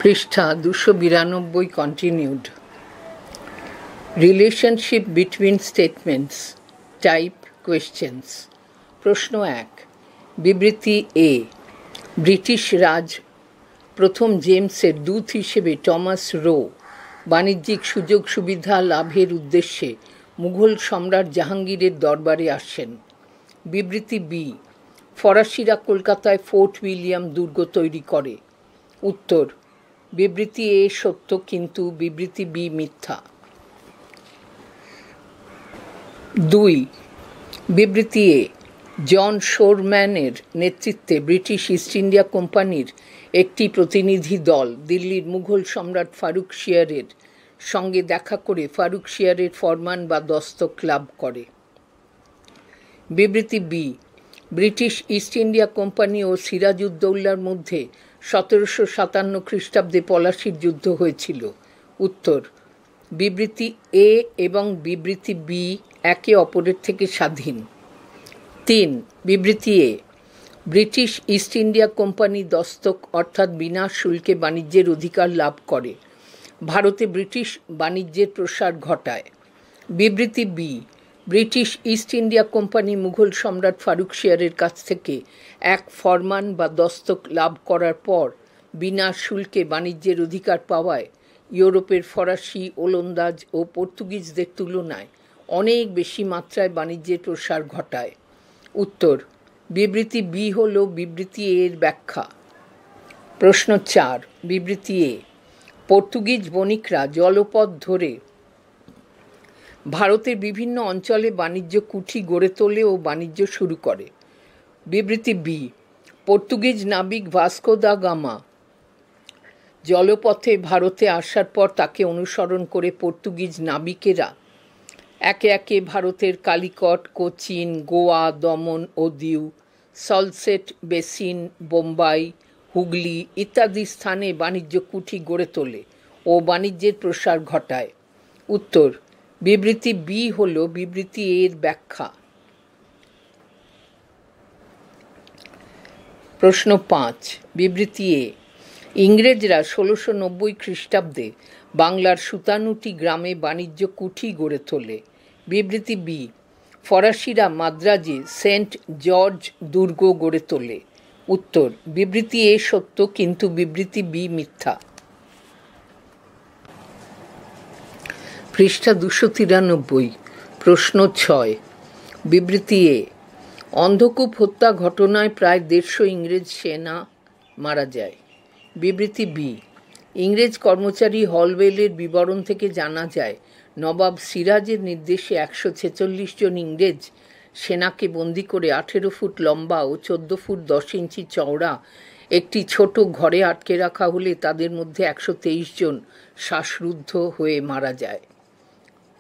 পৃষ্ঠা 292 continued. Relationship between statements. Type questions. প্রশ্ন 1. বিবৃতি এ। ব্রিটিশ রাজ প্রথম জেমসের দূত হিসেবে টমাস রো বাণিজ্যিক সুযোগ সুবিধা লাভের উদ্দেশ্যে মুঘল সম্রাট জাহাঙ্গীরের দরবারে আসেন। বিবৃতি বি। ফরাসিরা কলকাতায় ফোর্ট উইলিয়াম দুর্গ তৈরি করে। উত্তর: বিবৃতি এ সত্য কিন্তু বিবৃতি বি মিথ্যা। 2. বিবৃতি এ। জন শোরম্যানের নেতৃত্বে ব্রিটিশ ইস্ট ইন্ডিয়া কোম্পানির একটি প্রতিনিধি দল দিল্লির মুঘল সম্রাট ফারুক শিয়ারের সঙ্গে দেখা করে ফারুক শিয়ারের ফরমান বা দস্তক লাভ করে। বিবৃতি B. British East India company ও সিরাজউদ্দৌলার মধ্যে 1757 খ্রিস্টাব্দে পলাশির যুদ্ধ হয়েছিল। উত্তর: বিবৃতি এ এবং বিবৃতি বি একে অপরের থেকে স্বাধীন। 3. বিবৃতি এ। ব্রিটিশ ইস্ট ইন্ডিয়া কোম্পানি দস্তক অর্থাৎ বিনা শুল্কে বাণিজ্যের অধিকার লাভ করে, ভারতে ব্রিটিশ বাণিজ্যের প্রসার ঘটায়। বিবৃতি B. British East India company Mughal সম্রাট ফারুক শিয়ারের কাছ থেকে এক ফরমান বা দস্তক লাভ করার পর বিনা শুল্কে বাণিজ্যের অধিকার পাওয়ায় ইউরোপের ফরাসি, ওলন্দাজ ও পর্তুগিজদের তুলনায় অনেক বেশি মাত্রায় বাণিজ্যের প্রসার ঘটায়। উত্তর: বিবৃতি বি হল বিবৃতি এর ব্যাখ্যা। প্রশ্ন 4. বিবৃতি এ। পর্তুগিজ বণিকরা জলপথ ধরে ভারতের বিভিন্ন অঞ্চলে বাণিজ্য কুঠি গড়ে তোলে ও বাণিজ্য শুরু করে। বিবৃতি বি। পর্তুগিজ নাবিক ভাস্কো দা গামা জলপথে ভারতে আসার পর তাকে অনুসরণ করে পর্তুগিজ নাবিকেরা একে একে ভারতের কালিকট, কোচিন, গোয়া, দমন ও দিউ, সলসেট বেসিন, বোম্বাই, হুগলি ইত্যাদি স্থানে বাণিজ্য কুঠি গড়ে তোলে ও বাণিজ্যের প্রসার ঘটায়। উত্তর: বিবৃতি বি হল বিবৃতি এর ব্যাখ্যা। প্রশ্ন 5. বিবৃতি এ। ইংরেজরা 1690 খ্রিস্টাব্দে বাংলার সুতানুটি গ্রামে বাণিজ্য কুঠি গড়ে তোলে। বিবৃতি বি। ফরাসিরা মাদ্রাজে সেন্ট জর্জ দুর্গ গড়ে তোলে। উত্তর: বিবৃতি এ সত্য কিন্তু বিবৃতি বি মিথ্যা। পৃষ্ঠা 293। প্রশ্ন 6. বিবৃতি এ। অন্ধকূপ হত্যা ঘটনায় প্রায় 150 ইংরেজ সেনা মারা যায়। বিবৃতি বি। ইংরেজ কর্মচারী হলওয়েলের বিবরণ থেকে জানা যায় নবাব সিরাজের নির্দেশে 146 জন ইংরেজ সেনাকে বন্দি করে 18 ফুট লম্বা ও 14 ফুট 10 ইঞ্চি চওড়া একটি ছোট ঘরে আটকে রাখা হলে তাদের মধ্যে 123 জন শ্বাসরুদ্ধ হয়ে মারা যায়।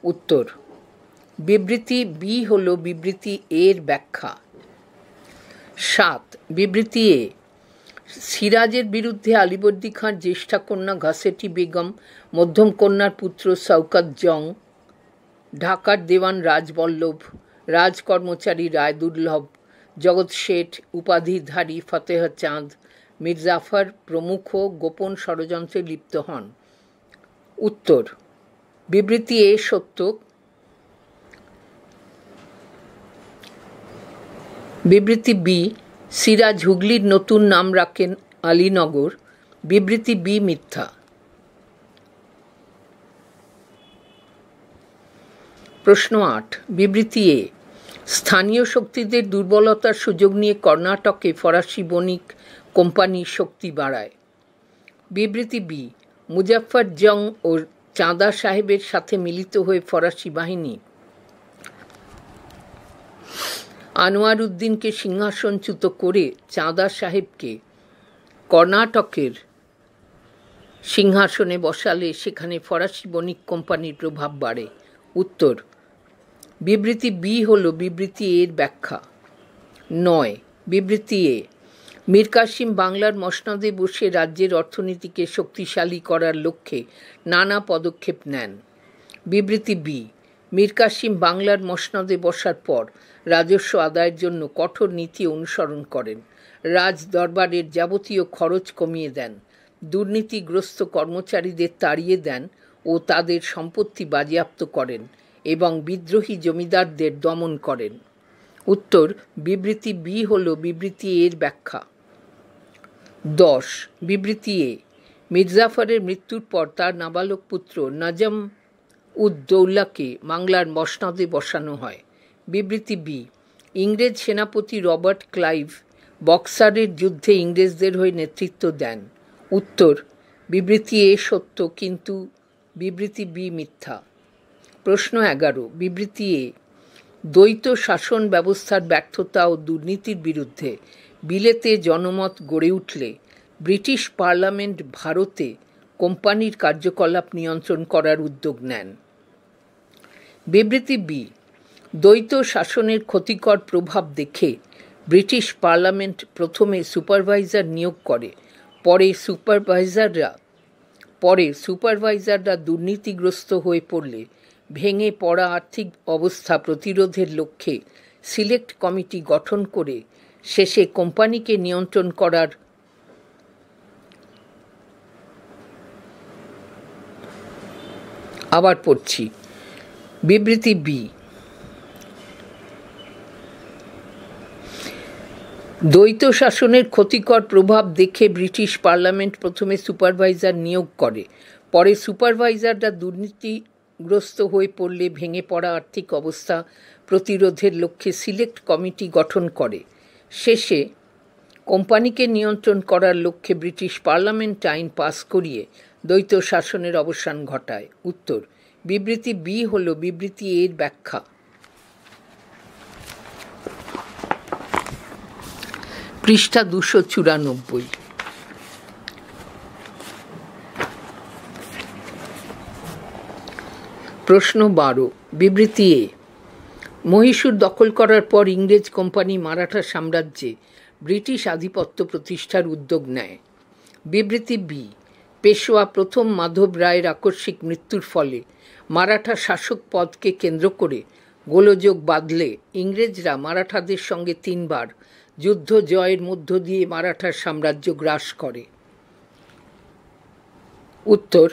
উত্তর: বিবৃতি বি হল বিবৃতি এর ব্যাখ্যা। 7. বিবৃতি এ। সিরাজের বিরুদ্ধে আলীবর্দী খাঁর জ্যেষ্ঠা কন্যা ঘাসেটি বেগম, মধ্যম কন্যার পুত্র শওকত জং, ঢাকার দেওয়ান রাজবল্লভ, রাজকর্মচারী রায়দুর্লভ, জগৎ শেঠ, উপাধিধারী ফতেহ চাঁদ, মির্জাফর প্রমুখ গোপন ষড়যন্ত্রে লিপ্ত হন। উত্তর: বিবৃতি এ সত্য। বিবৃতি বি। সিরাজ হুগলির নতুন নাম রাখেন আলীনগর। বিবৃতি বি মিথ্যা। প্রশ্ন 8. বিবৃতি এ। স্থানীয় শক্তিদের দুর্বলতার সুযোগ নিয়ে কর্ণাটকে ফরাসি বণিক কোম্পানি শক্তি বাড়ায়। বিবৃতি বি। মুজাফফর জং ও চাঁদা সাহেবের সাথে মিলিত হয়ে ফরাসি বাহিনী আনোয়ার উদ্দিনকে সিংহাসনচ্যুত করে চাঁদা সাহেবকে কর্ণাটকের সিংহাসনে বসালে সেখানে ফরাসি বণিক কোম্পানির প্রভাব বাড়ে। উত্তর: বিবৃতি বি হল বিবৃতি এর ব্যাখ্যা। 9. বিবৃতি এ। মীর কাসিম বাংলার মসনদে বসে রাজ্যের অর্থনীতিকে শক্তিশালী করার লক্ষ্যে নানা পদক্ষেপ নেন। বিবৃতি বি। মীর কাসিম বাংলার মসনদে বসার পর রাজস্ব আদায়ের জন্য কঠোর নীতি অনুসরণ করেন, রাজ দরবারের যাবতীয় খরচ কমিয়ে দেন, দুর্নীতিগ্রস্ত কর্মচারীদের তাড়িয়ে দেন ও তাদের সম্পত্তি বাজেয়াপ্ত করেন এবং বিদ্রোহী জমিদারদের দমন করেন। উত্তর, বিবৃতি বি হল বিবৃতি এর ব্যাখ্যা। 10. বিবৃতি এ, মির্জাফরের মৃত্যুর পর তার নাবালক পুত্র নজম উদ-দৌলাকে বাংলার মসনদে বসানো হয়। বিবৃতি বি, ইংরেজ সেনাপতি রবার্ট ক্লাইভ বক্সারের যুদ্ধে ইংরেজদের হয়ে নেতৃত্ব দেন। উত্তর, বিবৃতি এ সত্য কিন্তু বিবৃতি বি মিথ্যা। প্রশ্ন 11. বিবৃতি এ, দ্বৈত শাসন ব্যবস্থার ব্যর্থতা ও দুর্নীতির বিরুদ্ধে বিলেতে জনমত গড়ে উঠলে ব্রিটিশ পার্লামেন্ট ভারতে কোম্পানির কার্যকলাপ নিয়ন্ত্রণ করার উদ্যোগ নেন। বিবৃতি বি, দ্বৈত শাসনের ক্ষতিকর প্রভাব দেখে ব্রিটিশ পার্লামেন্ট প্রথমে সুপারভাইজার নিয়োগ করে, পরে সুপারভাইজাররা দুর্নীতিগ্রস্ত হয়ে পড়লে ভেঙে পড়া আর্থিক অবস্থা প্রতিরোধের লক্ষ্যে সিলেক্ট কমিটি গঠন করে শেষে কোম্পানিকে নিয়ন্ত্রণ করার আবার পড়ছি। বিবৃতি বি, দ্বৈত শাসনের ক্ষতিকর প্রভাব দেখে ব্রিটিশ পার্লামেন্ট প্রথমে সুপারভাইজার নিয়োগ করে, পরে সুপারভাইজাররা দুর্নীতিগ্রস্ত হয়ে পড়লে ভেঙে পড়া আর্থিক অবস্থা প্রতিরোধের লক্ষ্যে সিলেক্ট কমিটি গঠন করে, শেষে কোম্পানিকে নিয়ন্ত্রণ করার লক্ষ্যে ব্রিটিশ পার্লামেন্ট আইন পাস করিয়ে দ্বৈত শাসনের অবসান ঘটায়। উত্তর, বিবৃতি বি হল বিবৃতি এর ব্যাখ্যা। পৃষ্ঠা 294। প্রশ্ন 12. বিবৃতি এ, মহীশূর দখল করার পর ইংরেজ কোম্পানি মারাঠা সাম্রাজ্যে ব্রিটিশ আধিপত্য প্রতিষ্ঠার উদ্যোগ নেয়। বিবৃতি বি, পেশোয়া প্রথম মাধব রায়ের আকস্মিক মৃত্যুর ফলে মারাঠা শাসক পদকে কেন্দ্র করে গোলযোগ বাঁধলে ইংরেজরা মারাঠাদের সঙ্গে 3 বার যুদ্ধ জয়ের মধ্য দিয়ে মারাঠার সাম্রাজ্য গ্রাস করে। উত্তর,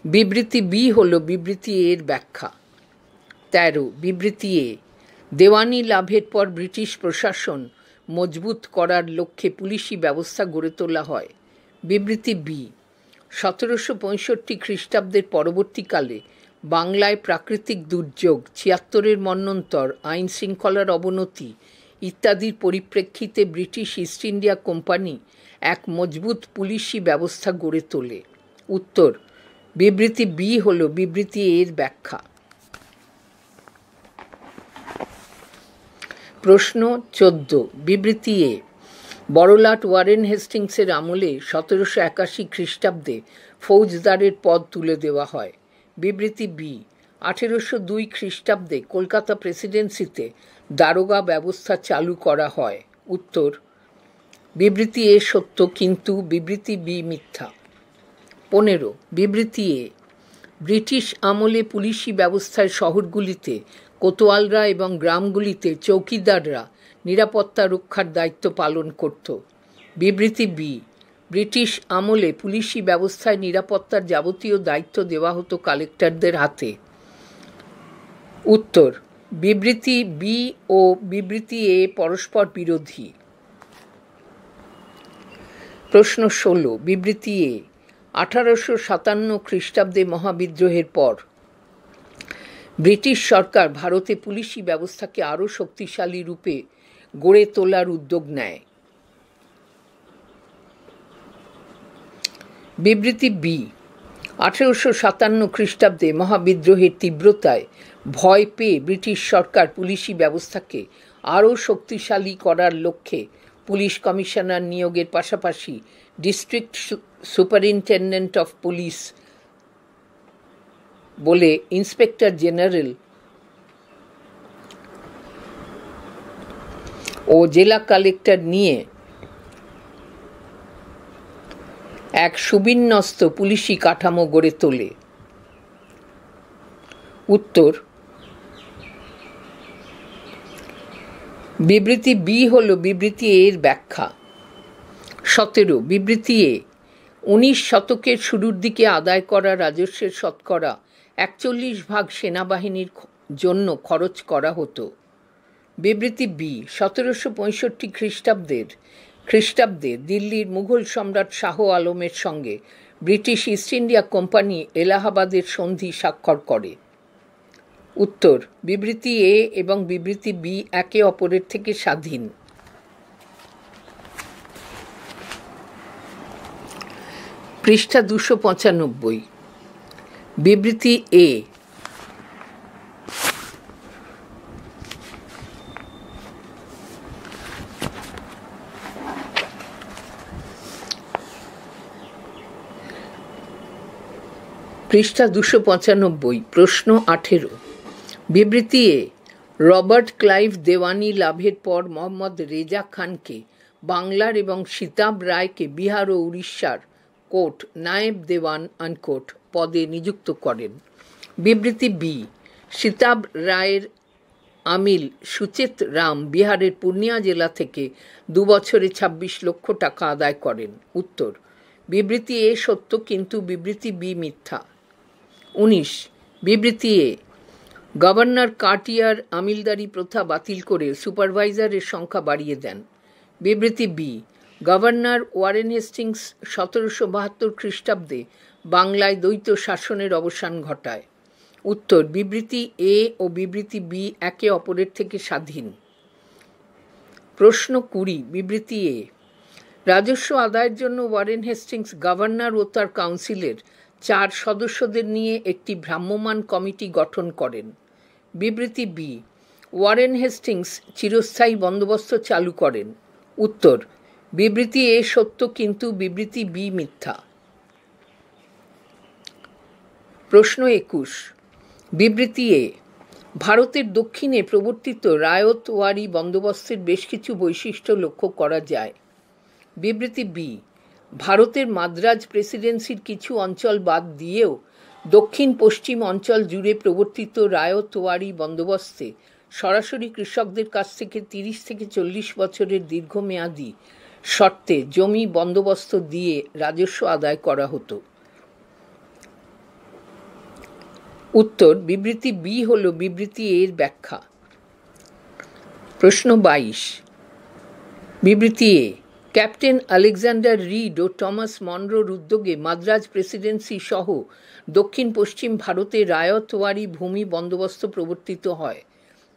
বিবৃতি বি হল বিবৃতি এর ব্যাখ্যা। 13. বিবৃতি এ, দেওয়ানি লাভের পর ব্রিটিশ প্রশাসন মজবুত করার লক্ষ্যে পুলিশি ব্যবস্থা গড়ে তোলা হয়। বিবৃতি বি, 1765 খ্রিস্টাব্দের পরবর্তীকালে বাংলায় প্রাকৃতিক দুর্যোগ, 76-এর মন্বন্তর, আইন শৃঙ্খলার অবনতি ইত্যাদির পরিপ্রেক্ষিতে ব্রিটিশ ইস্ট ইন্ডিয়া কোম্পানি এক মজবুত পুলিশি ব্যবস্থা গড়ে তোলে। উত্তর, বিবৃতি বি হল বিবৃতি এর ব্যাখ্যা। প্রশ্ন 14. বিবৃতি এ, বড়লাট ওয়ারেন হেস্টিংসের আমলে 1781 খ্রিস্টাব্দে ফৌজদারের পদ তুলে দেওয়া হয়। বিবৃতি বি, 1802 খ্রিস্টাব্দে কলকাতা প্রেসিডেন্সিতে দারোগা ব্যবস্থা চালু করা হয়। উত্তর, বিবৃতি এ সত্য কিন্তু বিবৃতি বি মিথ্যা। 15. বিবৃতি এ, ব্রিটিশ আমলে পুলিশি ব্যবস্থায় শহরগুলিতে কোতোয়ালরা এবং গ্রামগুলিতে চৌকিদাররা নিরাপত্তা রক্ষার দায়িত্ব পালন করত। বিবৃতি বি, ব্রিটিশ আমলে পুলিশি ব্যবস্থায় নিরাপত্তার যাবতীয় দায়িত্ব দেওয়া হতো কালেক্টরদের হাতে। উত্তর, বিবৃতি বি ও বিবৃতি এ পরস্পর বিরোধী। প্রশ্ন 16. বিবৃতি এ, 1857 খ্রিস্টাব্দে মহাবিদ্রোহের পর ব্রিটিশ সরকার ভারতে পুলিশি ব্যবস্থাকে আরও শক্তিশালী রূপে গড়ে তোলার উদ্যোগ নেয়। বিবৃতি বি, 1857 খ্রিস্টাব্দে মহাবিদ্রোহের তীব্রতায় ভয় পেয়ে ব্রিটিশ সরকার পুলিশি ব্যবস্থাকে আরও শক্তিশালী করার লক্ষ্যে পুলিশ কমিশনার নিয়োগের পাশাপাশি ডিস্ট্রিক্ট সুপারিনটেন্ডেন্ট অফ পুলিশ বলে ইন্সপেক্টর জেনারেল ও জেলা কালেক্টর নিয়ে এক সুবিন্যস্ত পুলিশি কাঠামো গড়ে তোলে। উত্তর, বিবৃতি বি হল বিবৃতি এর ব্যাখ্যা। 17. বিবৃতি এ, 19 শতকের শুরুর দিকে আদায় করা রাজস্বের শতকরা 41% সেনাবাহিনীর জন্য খরচ করা হতো। বিবৃতি বি, 1765 খ্রিস্টাব্দে দিল্লির মুঘল সম্রাট শাহ আলমের সঙ্গে ব্রিটিশ ইস্ট ইন্ডিয়া কোম্পানি এলাহাবাদের সন্ধি স্বাক্ষর করে। উত্তর, বিবৃতি এ এবং বিবৃতি বি একে অপরের থেকে স্বাধীন। পৃষ্ঠা 295। বিবৃতি এ, পৃষ্ঠা 295, প্রশ্ন 18। বিবৃতি এ, রবার্ট ক্লাইভ দেওয়ানি লাভের পর মোহাম্মদ রেজা খানকে বাংলার এবং সীতাব রায়কে বিহার ও উড়িষ্যার কোর্ট নায়েব দেওয়ান আনকোট পদে নিযুক্ত করেন। বিবৃতি বি, সীতাব রায়ের আমিল সুচেত রাম বিহারের পূর্ণিয়া জেলা থেকে 2 বছরে 26 লক্ষ টাকা আদায় করেন। উত্তর, বিবৃতি এ সত্য কিন্তু বিবৃতি বি মিথ্যা। 19। বিবৃতি এ, গভর্নর কার্টিয়ার আমিলদারি প্রথা বাতিল করে সুপারভাইজারের সংখ্যা বাড়িয়ে দেন। বিবৃতি বি, গভর্নর ওয়ারেন হেস্টিংস 1772 খ্রিস্টাব্দে বাংলায় দ্বৈত শাসনের অবসান ঘটায়। উত্তর, বিবৃতি এ ও বিবৃতি বি একে অপরের থেকে স্বাধীন। প্রশ্ন 20। বিবৃতি এ, রাজস্ব আদায়ের জন্য ওয়ারেন হেস্টিংস গভর্নর ও তার কাউন্সিলের 4 সদস্যদের নিয়ে একটি ভ্রাম্যমাণ কমিটি গঠন করেন। বিবৃতি বি, ওয়ারেন হেস্টিংস চিরস্থায়ী বন্দোবস্ত চালু করেন। উত্তর, বিবৃতি এ সত্য কিন্তু বিবৃতি বি মিথ্যা। প্রশ্ন 21। বিবৃতি এ, ভারতের দক্ষিণে প্রবর্তিত রায়তওয়ারি বন্দোবস্তের বেশ কিছু বৈশিষ্ট্য লক্ষ্য করা যায়। বিবৃতি বি, ভারতের মাদ্রাজ প্রেসিডেন্সির কিছু অঞ্চল বাদ দিয়েও দক্ষিণ পশ্চিম অঞ্চল জুড়ে প্রবর্তিত রায়তওয়ারি বন্দোবস্তে সরাসরি কৃষকদের কাছ থেকে 30 থেকে 40 বছরের দীর্ঘমেয়াদী শর্তে জমি বন্দোবস্ত দিয়ে রাজস্ব আদায় করা হতো। উত্তর, বিবৃতি বি হল বিবৃতি এর ব্যাখ্যা। প্রশ্ন 22। বিবৃতি এ, ক্যাপ্টেন আলেকজান্ডার রিড ও টমাস মনরোর উদ্যোগে মাদ্রাজ প্রেসিডেন্সি সহ দক্ষিণ পশ্চিম ভারতে রায়তওয়ারি ভূমি বন্দোবস্ত প্রবর্তিত হয়।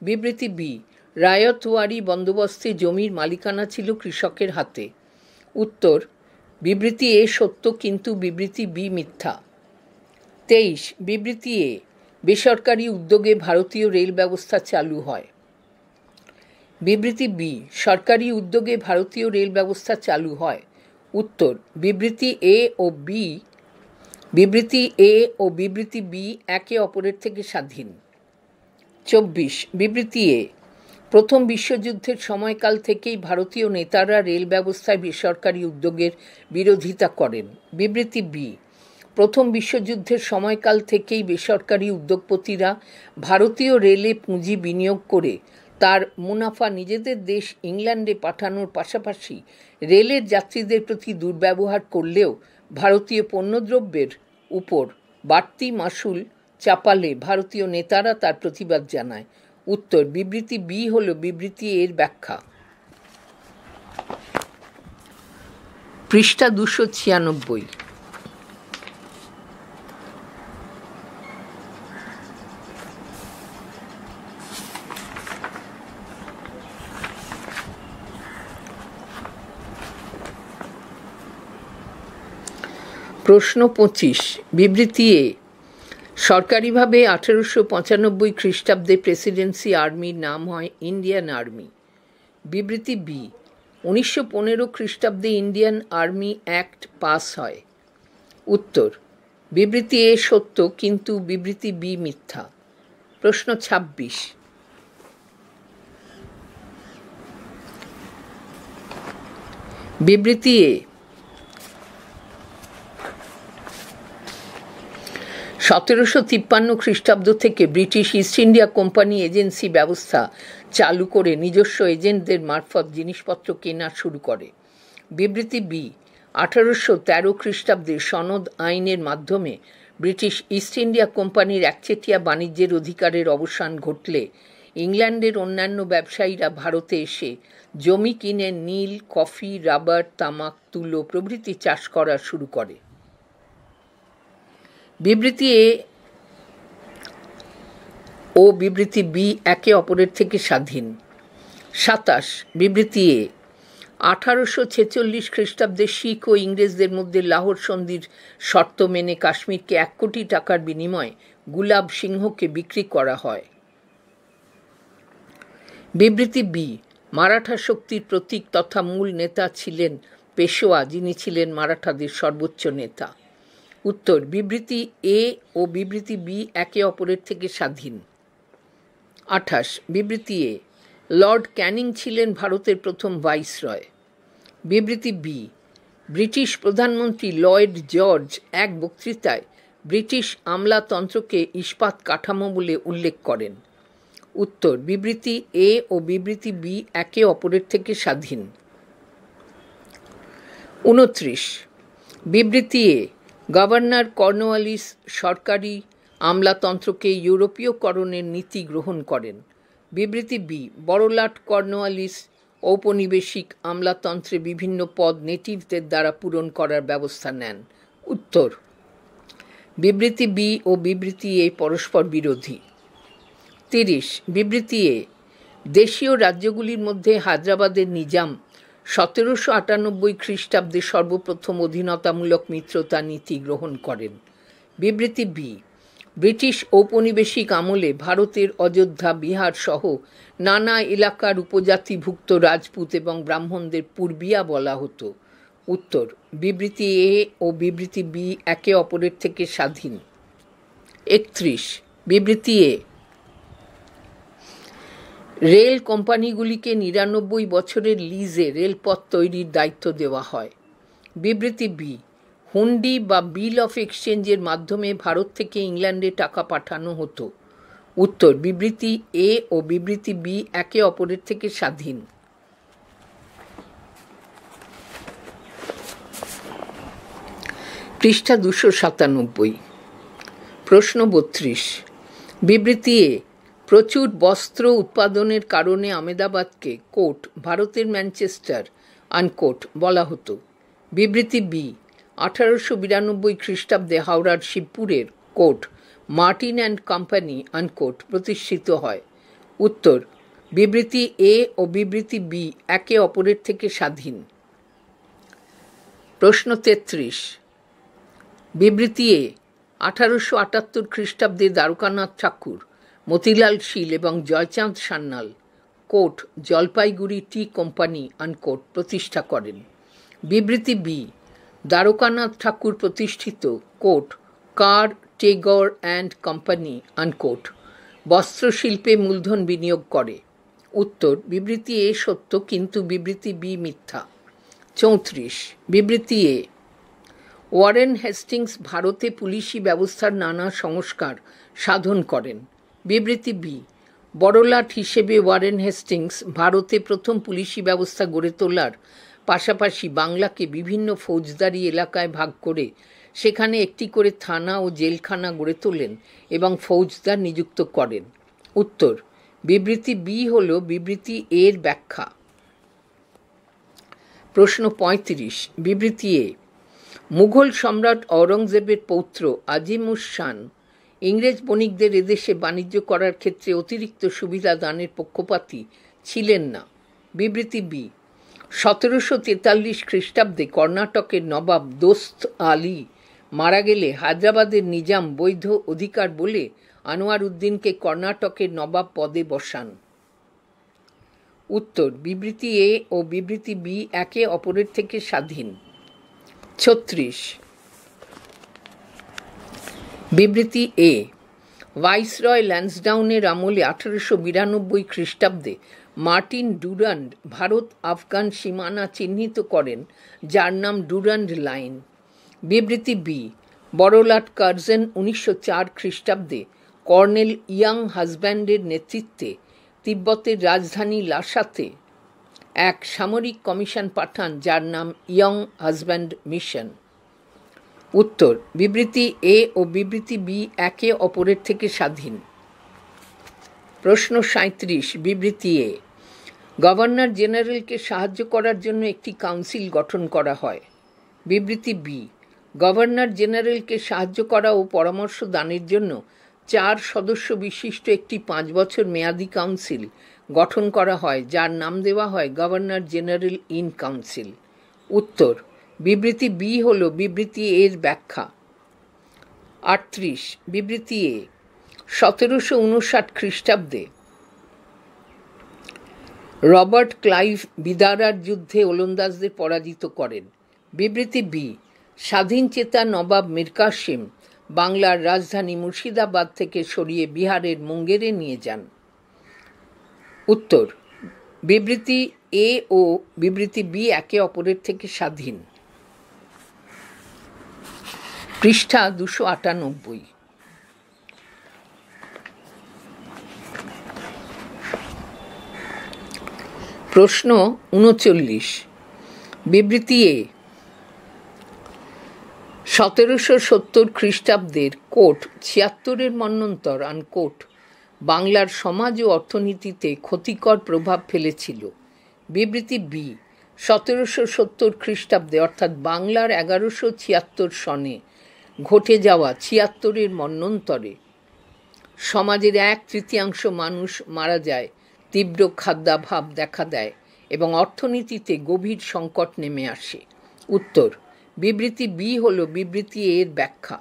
বিবৃতি বি, রায়তওয়ারি বন্দোবস্তে জমির মালিকানা ছিল কৃষকের হাতে। উত্তর, বিবৃতি এ সত্য কিন্তু বিবৃতি বি মিথ্যা। 23। বিবৃতি এ, বেসরকারি উদ্যোগে ভারতীয় রেল ব্যবস্থা চালু হয়। বিবৃতি বি, সরকারি উদ্যোগে ভারতীয় রেল ব্যবস্থা চালু হয়। উত্তর, বিবৃতি এ ও বিবৃতি বি একে অপরের থেকে স্বাধীন। 24। বিবৃতি এ, প্রথম বিশ্বযুদ্ধের সময়কাল থেকেই ভারতীয় নেতারা রেল ব্যবস্থায় বেসরকারি উদ্যোগের বিরোধিতা করেন। বিবৃতি বি, প্রথম বিশ্বযুদ্ধের সময়কাল থেকেই বেসরকারি উদ্যোগপতিরা ভারতীয় রেলে পুঁজি বিনিয়োগ করে তার মুনাফা নিজেদের দেশ ইংল্যান্ডে পাঠানোর পাশাপাশি রেলের যাত্রীদের প্রতি দুর্ব্যবহার করলেও ভারতীয় পণ্যদ্রব্যের উপর বাড়তি মাশুল চাপালে ভারতীয় নেতারা তার প্রতিবাদ জানায়। উত্তর, বিবৃতি বি হল বিবৃতি এর ব্যাখ্যা। পৃষ্ঠা 296। প্রশ্ন 25। বিবৃতি এ, সরকারিভাবে 1895 খ্রিস্টাব্দে প্রেসিডেন্সি আর্মির নাম হয় ইন্ডিয়ান আর্মি। বিবৃতি বি, 1915 খ্রিস্টাব্দে ইন্ডিয়ান আর্মি অ্যাক্ট পাস হয়। উত্তর, বিবৃতি এ সত্য কিন্তু বিবৃতি বি মিথ্যা। প্রশ্ন 26। বিবৃতি এ, 1753 খ্রিস্টাব্দ থেকে British East India company agency ব্যবস্থা চালু করে নিজস্ব এজেন্টদের মারফত জিনিসপত্র কেনা শুরু করে। বিবৃতি বি, 1813 খ্রিস্টাব্দে সনদ আইনের মাধ্যমে ব্রিটিশ ইস্ট ইন্ডিয়া কোম্পানির একচেটিয়া বাণিজ্যের অধিকারের অবসান ঘটলে ইংল্যান্ডের অন্যান্য ব্যবসায়ীরা ভারতে এসে জমি কিনে নীল, কফি, রাবার, তামাক, তুলো প্রভৃতি চাষ করা শুরু করে। বিবৃতি এ ও বিবৃতি বি একে অপরের থেকে স্বাধীন। 27 বিবৃতি এ 1846 খ্রিস্টাব্দে শিখ ও ইংরেজদের মধ্যে লাহোর সন্ধির শর্ত মেনে কাশ্মীরকে 1 কোটি টাকার বিনিময়ে গুলাব সিংহকে বিক্রি করা হয়। বিবৃতি বি মারাঠা শক্তির প্রতীক তথা মূল নেতা ছিলেন পেশোয়া, যিনি ছিলেন মারাঠাদের সর্বোচ্চ নেতা। উত্তর, বিবৃতি এ ও বিবৃতি বি একে অপরের থেকে স্বাধীন। 28 বিবৃতি এ লর্ড ক্যানিং ছিলেন ভারতের প্রথম ভাইসরয়। বিবৃতি বি ব্রিটিশ প্রধানমন্ত্রী লয়েড জর্জ এক বক্তৃতায় ব্রিটিশ আমলাতন্ত্রকে ইস্পাত কাঠামো বলে উল্লেখ করেন। উত্তর, বিবৃতি এ ও বিবৃতি বি একে অপরের থেকে স্বাধীন। 29 বিবৃতি এ গভর্নর কর্নওয়ালিস সরকারি আমলাতন্ত্রকে ইউরোপীয়করণের নীতি গ্রহণ করেন। বিবৃতি বি বড়লাট কর্নওয়ালিস ঔপনিবেশিক আমলাতন্ত্রে বিভিন্ন পদ নেটিভদের দ্বারা পূরণ করার ব্যবস্থা নেন। উত্তর, বিবৃতি বি ও বিবৃতি এ পরস্পর বিরোধী। 30 বিবৃতি এ দেশীয় রাজ্যগুলির মধ্যে হায়দ্রাবাদের নিজাম 1798 খ্রিস্টাব্দে সর্বপ্রথম অধীনতামূলক মিত্রতা নীতি গ্রহণ করেন। বিবৃতি বি ব্রিটিশ ঔপনিবেশিক আমলে ভারতের অযোধ্যা, বিহার সহ নানা এলাকার উপজাতিভুক্ত রাজপুত এবং ব্রাহ্মণদের পূর্বিয়া বলা হতো। উত্তর, বিবৃতি এ ও বিবৃতি বি একে অপরের থেকে স্বাধীন। 31 বিবৃতি এ রেল কোম্পানিগুলিকে 99 বছরের লিজে রেলপথ তৈরির দায়িত্ব দেওয়া হয়। বিবৃতি বি হুন্ডি বা বিল অফ এক্সচেঞ্জের মাধ্যমে ভারত থেকে ইংল্যান্ডে টাকা পাঠানো হতো। উত্তর, বিবৃতি এ ও বিবৃতি বি একে অপরের থেকে স্বাধীন। পৃষ্ঠা 297। প্রশ্ন 32 বিবৃতি এ প্রচুর বস্ত্র উৎপাদনের কারণে আমেদাবাদকে কোট ভারতের ম্যানচেস্টার আনকোট বলা হতো। বিবৃতি বি 1892 খ্রিস্টাব্দে হাওড়ার শিবপুরের quote Martin and company unquote প্রতিষ্ঠিত হয়। উত্তর, বিবৃতি এ ও বিবৃতি বি একে অপরের থেকে স্বাধীন। প্রশ্ন 33 বিবৃতি এ 1878 খ্রিস্টাব্দে দ্বারকানাথ ঠাকুর, মতিলাল শীল এবং Joychand Sanyal quote Jalpaiguri tea company unquote প্রতিষ্ঠা করেন। বিবৃতি বি দ্বারকানাথ ঠাকুর প্রতিষ্ঠিত quote Carr Tagore and company unquote বস্ত্রশিল্পে মূলধন বিনিয়োগ করে। উত্তর, বিবৃতি এ সত্য কিন্তু বিবৃতি বি মিথ্যা। 34 বিবৃতি এ ওয়ারেন হেস্টিংস ভারতে পুলিশি ব্যবস্থার নানা সংস্কার সাধন করেন। বিবৃতি বি বড়লাট হিসেবে ওয়ারেন হেস্টিংস ভারতে প্রথম পুলিশি ব্যবস্থা গড়ে তোলার পাশাপাশি বাংলাকে বিভিন্ন ফৌজদারি এলাকায় ভাগ করে সেখানে একটি করে থানা ও জেলখানা গড়ে তোলেন এবং ফৌজদার নিযুক্ত করেন। উত্তর, বিবৃতি বি হল বিবৃতি এর ব্যাখ্যা। প্রশ্ন 35 বিবৃতি এ মুঘল সম্রাট ঔরঙ্গজেবের পৌত্র আজিমুস শান ইংরেজ বণিকদের এদেশে বাণিজ্য করার ক্ষেত্রে অতিরিক্ত সুবিধা দানের পক্ষপাতী ছিলেন না। বিবৃতি বি 1743 খ্রিস্টাব্দে কর্ণাটকের নবাব দোস্ত আলী মারা গেলে হায়দ্রাবাদের নিজাম বৈধ অধিকার বলে আনোয়ার উদ্দিনকে কর্ণাটকের নবাব পদে বসান। উত্তর, বিবৃতি এ ও বিবৃতি বি একে অপরের থেকে স্বাধীন। 36 বিবৃতি এ ভাইসরয় ল্যান্সডাউনের আমলে 1892 খ্রিস্টাব্দে মার্টিন ডুরান্ড ভারত আফগান সীমানা চিহ্নিত করেন, যার নাম ডুরান্ড লাইন। বিবৃতি বি বড়লাট কার্জন 1904 খ্রিস্টাব্দে কর্নেল ইয়াং হাজব্যান্ডের নেতৃত্বে তিব্বতের রাজধানী লাসাতে এক সামরিক কমিশন পাঠান যার নাম ইয়ং হাজব্যান্ড মিশন? উত্তর, বিবৃতি এ ও বিবৃতি বি একে অপরের থেকে স্বাধীন। প্রশ্ন ৩৭। বিবৃতি এ, গভর্নর জেনারেলকে সাহায্য করার জন্য একটি কাউন্সিল গঠন করা হয়। বিবৃতি বি, গভর্নর জেনারেলকে সাহায্য করা ও পরামর্শ দানের জন্য 4 সদস্য বিশিষ্ট একটি 5 বছর মেয়াদী কাউন্সিল গঠন করা হয়, যার নাম দেওয়া হয় গভর্নর জেনারেল ইন কাউন্সিল। উত্তর, বিবৃতি বি হল বিবৃতি এর ব্যাখ্যা। ৩৮। বিবৃতি এ, 1759 খ্রিস্টাব্দে রবার্ট ক্লাইভ বিদারার যুদ্ধে ওলন্দাজদের পরাজিত করেন। বিবৃতি বি, স্বাধীন চেতা নবাব মীর কাসিম বাংলার রাজধানী মুর্শিদাবাদ থেকে সরিয়ে বিহারের মুঙ্গেরে নিয়ে যান। উত্তর, বিবৃতি এ ও বিবৃতি বি একে অপরের থেকে স্বাধীন। পৃষ্ঠা 298। প্রশ্ন 39। বিবৃতি এ, 1770 খ্রিস্টাব্দের কোট 76-এর মন্বন্তর আনকোট বাংলার সমাজ ও অর্থনীতিতে ক্ষতিকর প্রভাব ফেলেছিল। বিবৃতি বি, 1770 খ্রিস্টাব্দে অর্থাৎ বাংলার 1176 সনে ঘটে যাওয়া 76-এর মন্বন্তরে সমাজের 1/3 মানুষ মারা যায়, তীব্র খাদ্যাভাব দেখা দেয় এবং অর্থনীতিতে গভীর সংকট নেমে আসে। উত্তর, বিবৃতি বি হল বিবৃতি এর ব্যাখ্যা।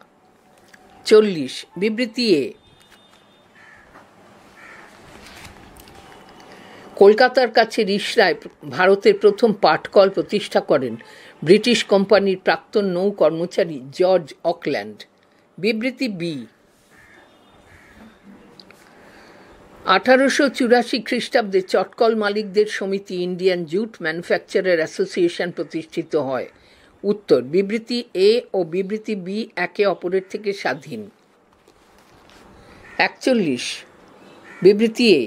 40। বিবৃতি এ, কলকাতার কাছে রিষড়ায় ভারতের প্রথম পাটকল প্রতিষ্ঠা করেন ব্রিটিশ কোম্পানির প্রাক্তন নৌ কর্মচারী জর্জ অকল্যান্ড। বিবৃতি বি, 1884 খ্রিস্টাব্দে চটকল মালিকদের সমিতি ইন্ডিয়ান জুট ম্যানুফ্যাকচারার অ্যাসোসিয়েশন প্রতিষ্ঠিত হয়। উত্তর, বিবৃতি এ ও বিবৃতি বি একে অপরের থেকে স্বাধীন। 41। বিবৃতি এ,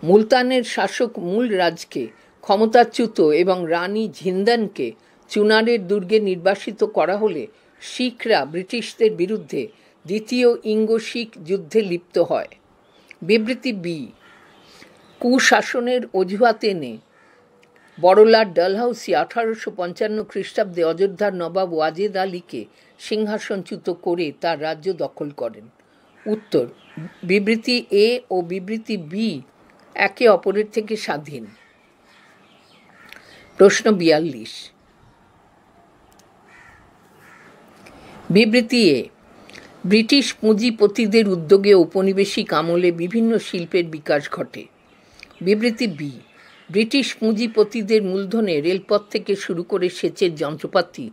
মুলতানের শাসক মূলরাজকে ক্ষমতাচ্যুত এবং রানী ঝিন্দানকে চুনারের দুর্গে নির্বাসিত করা হলে শিখরা ব্রিটিশদের বিরুদ্ধে দ্বিতীয় ইঙ্গো শিখ যুদ্ধে লিপ্ত হয়। বিবৃতি বি, কুশাসনের অজুহাত এনে বড়লাট ডালহাউসি 1855 খ্রিস্টাব্দে অযোধ্যার নবাব ওয়াজেদ আলীকে সিংহাসনচ্যুত করে তার রাজ্য দখল করেন। উত্তর, বিবৃতি এ ও বিবৃতি বি একে অপরের থেকে স্বাধীন। প্রশ্ন 42। বিবৃতি এ, ব্রিটিশ পুঁজিপতিদের উদ্যোগে ঔপনিবেশিক আমলে বিভিন্ন শিল্পের বিকাশ ঘটে। বিবৃতি বি, ব্রিটিশ পুঁজিপতিদের মূলধনে রেলপথ থেকে শুরু করে সেচের যন্ত্রপাতি,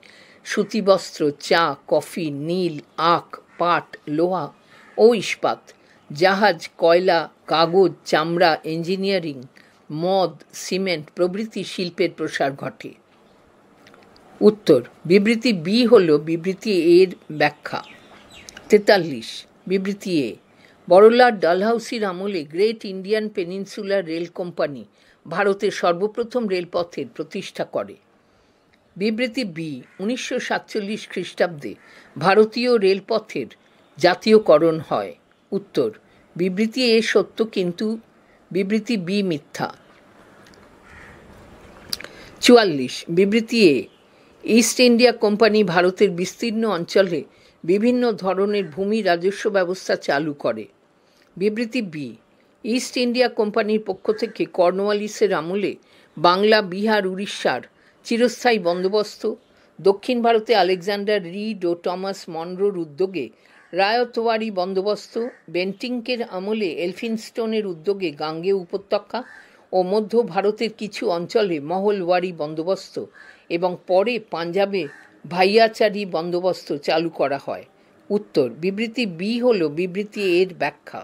সুতিবস্ত্র, চা, কফি, নীল, আখ, পাট, লোহা ও ইস্পাত, জাহাজ, কয়লা, কাগজ, চামড়া, ইঞ্জিনিয়ারিং, মদ, সিমেন্ট প্রভৃতি শিল্পের প্রসার ঘটে। উত্তর, বিবৃতি বি হল বিবৃতি এর ব্যাখ্যা। 43। বিবৃতি এ, বড়লাট ডালহাউসির আমলে great Indian peninsular rail company ভারতের সর্বপ্রথম রেলপথের প্রতিষ্ঠা করে। বিবৃতি বি, 1947 খ্রিস্টাব্দে ভারতীয় রেলপথের জাতীয়করণ হয়। উত্তর, বিবৃতি এ সত্য কিন্তু বিবৃতি বি মিথ্যা। 44। বিবৃতি এ, ইস্ট ইন্ডিয়া কোম্পানি ভারতের বিস্তীর্ণ অঞ্চলে বিভিন্ন ধরনের ভূমি রাজস্ব ব্যবস্থা চালু করে। বিবৃতি বি, ইস্ট ইন্ডিয়া কোম্পানির পক্ষ থেকে কর্নওয়ালিসের আমলে বাংলা, বিহার, উড়িষ্যার চিরস্থায়ী বন্দোবস্ত, দক্ষিণ ভারতে আলেকজান্ডার রিড ও টমাস মনরোর উদ্যোগে রায়তওয়ারি বন্দোবস্ত, বেন্টিংকের আমলে এলফিনস্টোনের উদ্যোগে গাঙ্গে উপত্যকা ও মধ্য ভারতের কিছু অঞ্চলে মহলওয়ারি বন্দোবস্ত এবং পরে পাঞ্জাবে ভাইয়াচারি বন্দোবস্ত চালু করা হয়। উত্তর, বিবৃতি বি হল বিবৃতি এর ব্যাখ্যা।